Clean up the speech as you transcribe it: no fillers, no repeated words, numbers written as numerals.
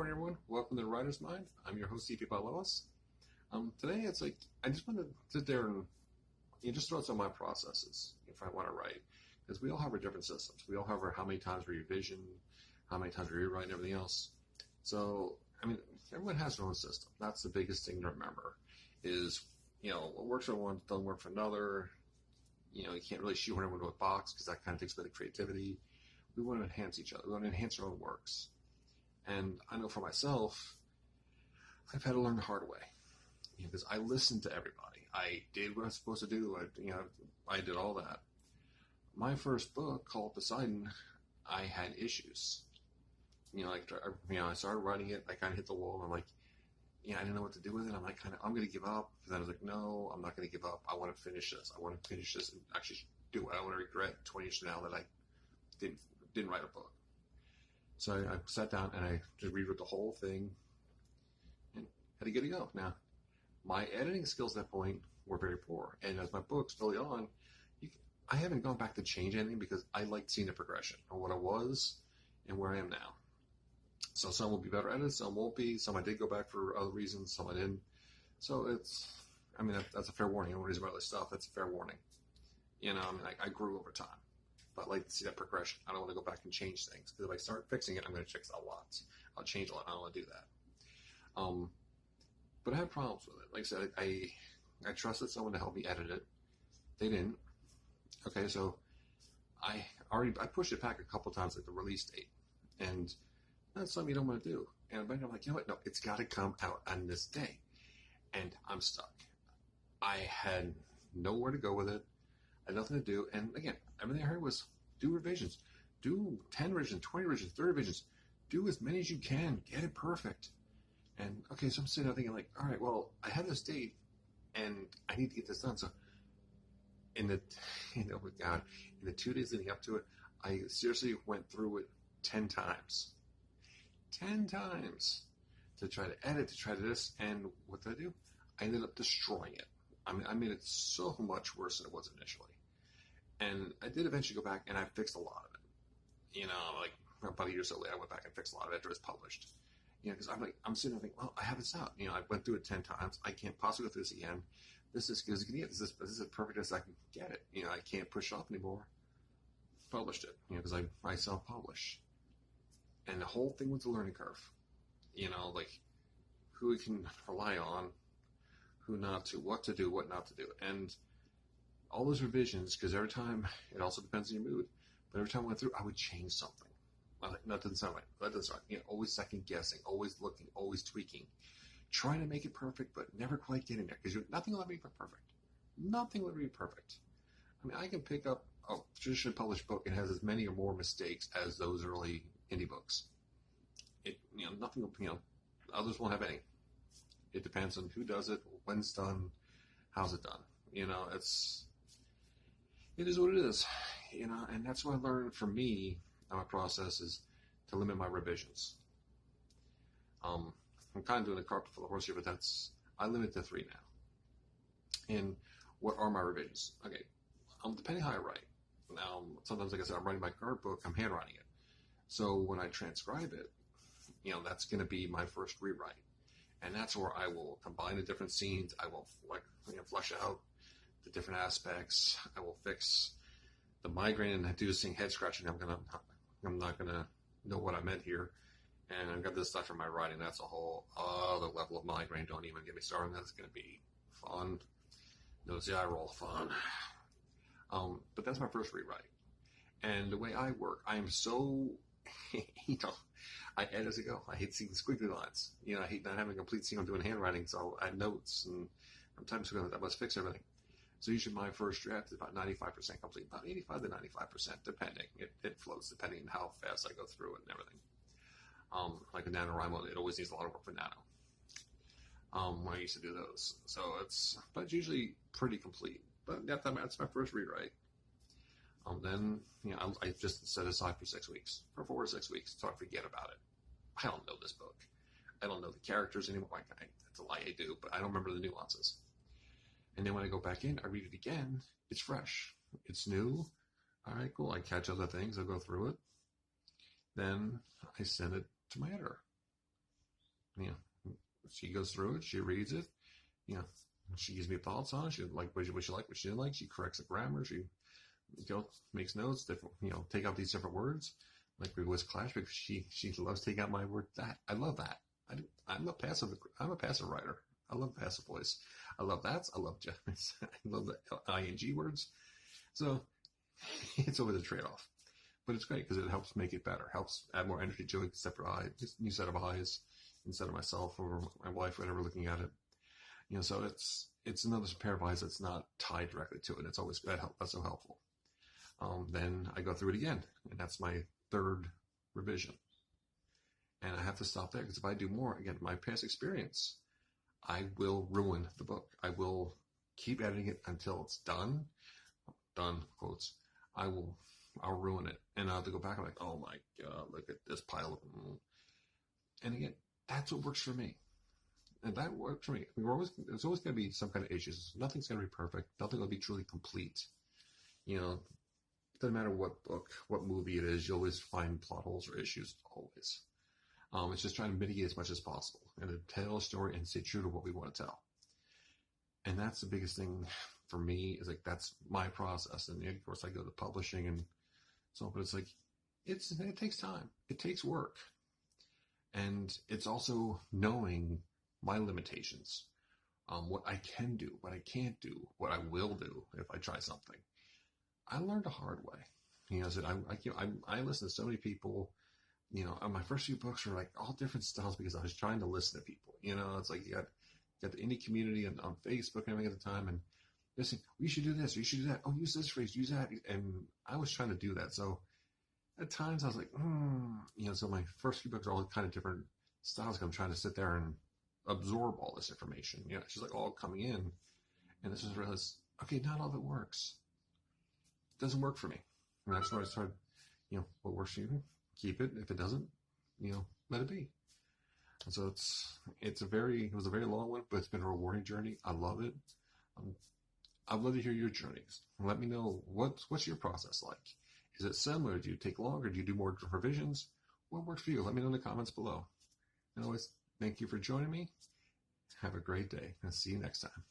morning, everyone. Welcome to the Writer's Mind. I'm your host, CP Lois. Today, it's like I just want to sit there and just throw out some of my processes if I want to write, because we all have our different systems. We all have our how many times we revision, how many times we rewrite, and everything else. So, everyone has their own system. That's the biggest thing to remember. Is what works for one doesn't work for another. You can't really shoehorn everyone into a box because that kind of takes away the creativity. We want to enhance each other. We want to enhance our own works. And I know for myself, I've had to learn the hard way, because I listened to everybody. I did what I was supposed to do. I did all that. My first book, called Poseidon, I had issues. I started writing it. I kind of hit the wall. And I'm like, I didn't know what to do with it. I'm like, I'm going to give up. And then I was like, no, I'm not going to give up. I want to finish this. I want to finish this and actually do it. I don't want to regret 20 years from now that I didn't write a book. So I sat down and I just rewrote the whole thing and had to get it go. Now, my editing skills at that point were very poor. And as my books early on, I haven't gone back to change anything because I liked seeing the progression of what I was and where I am now. So some will be better edited, some won't be. Some I did go back for other reasons, some I didn't. So that's a fair warning. Everybody's about this stuff. That's a fair warning. I grew over time. But I like to see that progression. I don't want to go back and change things, because if I start fixing it, I'm going to fix a lot. I'll change a lot. I don't want to do that. But I had problems with it. Like I said, I trusted someone to help me edit it. They didn't. Okay, so I pushed it back a couple times at the release date, and that's something you don't want to do. And I'm like, you know what? No, it's got to come out on this day, and I'm stuck. I had nowhere to go with it. I had nothing to do. And again, everything I heard was do revisions. Do 10 revisions, 20 revisions, 30 revisions. Do as many as you can. Get it perfect. And okay, so I'm sitting there thinking like, all right, well, I have this date and I need to get this done. So in the 2 days leading up to it, I seriously went through it 10 times. 10 times to try to edit, to try to this. And what did I do? I ended up destroying it. I made it so much worse than it was initially. And I did eventually go back and I fixed a lot of it. Like about a year or so later, I went back and fixed a lot of it after it was published. Because I'm sitting there thinking, well, I have this out. I went through it 10 times. I can't possibly go through this again. This is as good as it can get. This is as perfect as I can get it. I can't push it off anymore. Published it, because I self-publish. And the whole thing was a learning curve. Like who we can rely on, who not to, what to do, what not to do. And all those revisions, because every time, it also depends on your mood, but every time I went through, I would change something. That doesn't sound right. That doesn't sound right. Always second guessing, always looking, always tweaking. Trying to make it perfect, but never quite getting there, because nothing will ever be perfect. Nothing will ever be perfect. I can pick up a traditionally published book and has as many or more mistakes as those early indie books. Nothing will, others won't have any. It depends on who does it, when it's done, how's it done. It is what it is. And that's what I learned from me on my process is to limit my revisions. I'm kind of doing a cart before the horse here, but I limit to 3 now. And what are my revisions? Okay, depending how I write. Now, sometimes, like I said, I'm writing my art book, I'm handwriting it. So when I transcribe it, that's going to be my first rewrite. And that's where I will combine the different scenes. I will flesh out the different aspects. I will fix the migraine and do this thing head scratching. I'm not gonna know what I meant here. And I've got this stuff for my writing. That's a whole other level of migraine. Don't even get me started. That's going to be fun. Notice the eye roll, fun. But that's my first rewrite. And the way I work, I am so, I edit as I go. I hate seeing the squiggly lines. I hate not having a complete scene. I'm doing handwriting, so I add notes, and sometimes I must fix everything. So usually my first draft is about 95% complete, about 85 to 95%, depending. It floats depending on how fast I go through it and everything. Like a NaNoWriMo, it always needs a lot of work for Nano. When I used to do those. But it's usually pretty complete. But that's my first rewrite. Then, I just set aside for 6 weeks, for 4 or 6 weeks, so I forget about it. I don't know this book. I don't know the characters anymore. That's a lie, I do, but I don't remember the nuances. And then when I go back in, I read it again. It's fresh. It's new. All right, cool. I catch other things. I'll go through it. Then I send it to my editor. You know, she goes through it, she reads it, you know, she gives me thoughts on it. She like what she liked, what she didn't like. She corrects the grammar. She makes notes, different, take out these different words. Like we always clash because she loves taking out my word that. I love that. I'm a passive writer. I love passive voice. I love that. I love I love the ing words. So it's always a trade-off. But it's great because it helps make it better. Helps add more energy to it, separate eyes, new set of eyes instead of myself or my wife, whatever, looking at it. So it's another pair of eyes that's not tied directly to it. It's always that's so helpful. Then I go through it again, and that's my third revision. And I have to stop there because if I do more, again, my past experience, I will ruin the book. I will keep editing it until it's done. Done, quotes. I'll ruin it. And I'll have to go back and like, oh my God, look at this pile of them. And again, that's what works for me. And that works for me. There's always going to be some kind of issues. Nothing's going to be perfect. Nothing will be truly complete. Doesn't matter what book, what movie it is, you always find plot holes or issues, always. It's just trying to mitigate as much as possible and to tell a story and stay true to what we want to tell. And that's the biggest thing for me is like, that's my process. And of course I go to publishing and so, but it's like, it takes time. It takes work. And it's also knowing my limitations, what I can do, what I can't do, what I will do if I try something. I learned the hard way. I listen to so many people. My first few books were like all different styles because I was trying to listen to people. It's like you got the indie community on Facebook and everything at the time, and they're saying, well, you should do this, you should do that. Oh, use this phrase, use that. And I was trying to do that. So at times I was like, so my first few books are all kind of different styles. I'm trying to sit there and absorb all this information. It's just like all coming in. And this is realize, okay, not all of it works. It doesn't work for me. And that's why I started, what works for you, keep it. If it doesn't, let it be. And so it was a very long one, but it's been a rewarding journey. I love it. I'd love to hear your journeys. Let me know what's your process like. Is it similar? Do you take longer? Do you do more revisions? What works for you? Let me know in the comments below. And always, thank you for joining me. Have a great day, and see you next time.